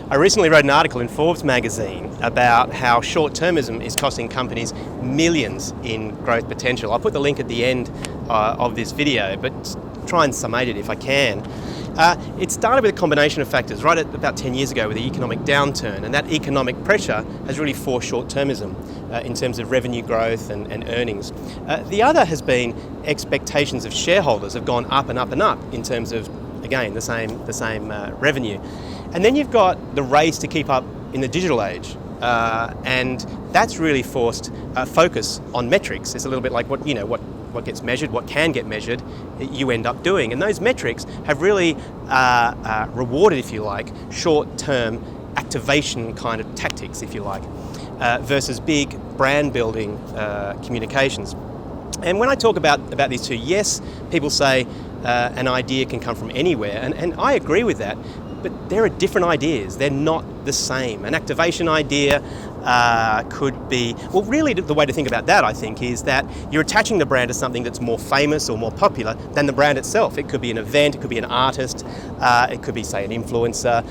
I recently wrote an article in Forbes magazine about how short-termism is costing companies millions in growth potential. I'll put the link at the end of this video, but try and summate it if I can. It started with a combination of factors right at about 10 years ago with the economic downturn, and that economic pressure has really forced short-termism in terms of revenue growth and earnings. The other has been expectations of shareholders have gone up and up and up in terms of, again, the same revenue. And then you've got the race to keep up in the digital age, and that's really forced focus on metrics. It's a little bit like what gets measured, what can get measured, you end up doing. And those metrics have really rewarded, if you like, short-term activation kind of tactics, if you like, versus big brand building communications. And when I talk about these two, yes, people say an idea can come from anywhere, and I agree with that, but there are different ideas. They're not the same. An activation idea could be, well, really the way to think about that, I think, is that you're attaching the brand to something that's more famous or more popular than the brand itself. It could be an event, it could be an artist, it could be, say, an influencer,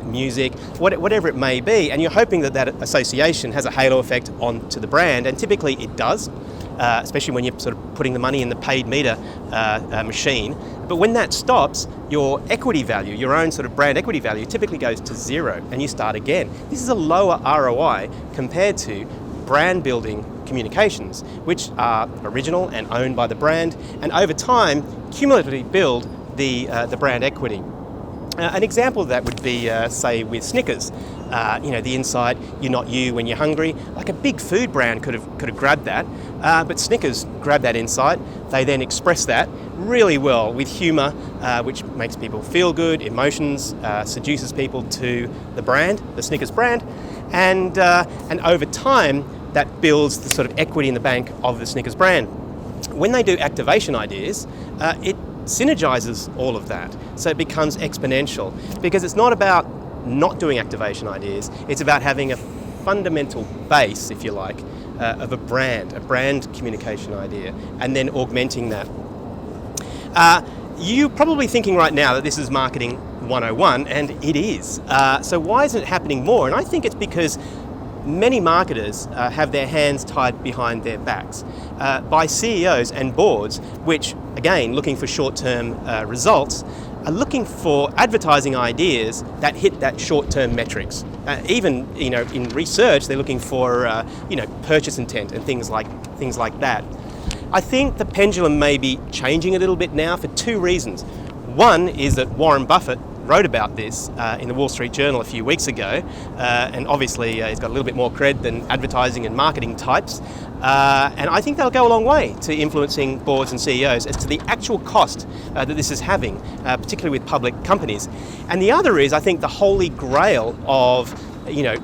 music, whatever it may be, and you're hoping that association has a halo effect onto the brand, and typically it does. Especially when you're sort of putting the money in the paid meter machine. But when that stops, your equity value, your own sort of brand equity value, typically goes to zero and you start again. This is a lower ROI compared to brand building communications, which are original and owned by the brand, and over time cumulatively build the brand equity. An example of that would be, say, with Snickers. The insight, you're not you when you're hungry. Like a big food brand could have grabbed that, but Snickers grabbed that insight. They then express that really well with humour, which makes people feel good, emotions, seduces people to the brand, the Snickers brand, and over time that builds the sort of equity in the bank of the Snickers brand. When they do activation ideas, it synergizes all of that, so it becomes exponential, because it's not about not doing activation ideas, it's about having a fundamental base, if you like, of a brand communication idea, and then augmenting that. You're probably thinking right now that this is marketing 101, and it is. So why isn't it happening more? And I think it's because many marketers have their hands tied behind their backs by CEOs and boards, which, again, looking for short-term results, are looking for advertising ideas that hit that short-term metrics. Even in research, they're looking for purchase intent and things like that. I think the pendulum may be changing a little bit now for two reasons. One is that Warren Buffett wrote about this in the Wall Street Journal a few weeks ago, and obviously he's got a little bit more cred than advertising and marketing types, and I think they'll go a long way to influencing boards and CEOs as to the actual cost that this is having, particularly with public companies. And the other is, I think, the holy grail of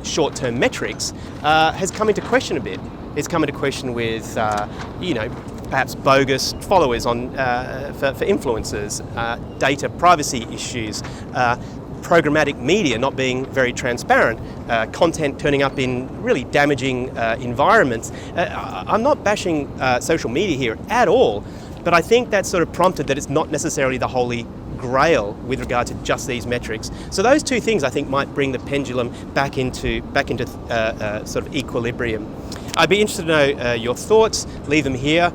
short-term metrics has come into question a bit. It's come into question with perhaps bogus followers on for influencers, data privacy issues, programmatic media not being very transparent, content turning up in really damaging environments. I'm not bashing social media here at all, but I think that's sort of prompted that it's not necessarily the holy grail with regard to just these metrics. So those two things, I think, might bring the pendulum back into sort of equilibrium. I'd be interested to know your thoughts. Leave them here,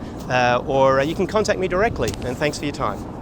or you can contact me directly. And thanks for your time.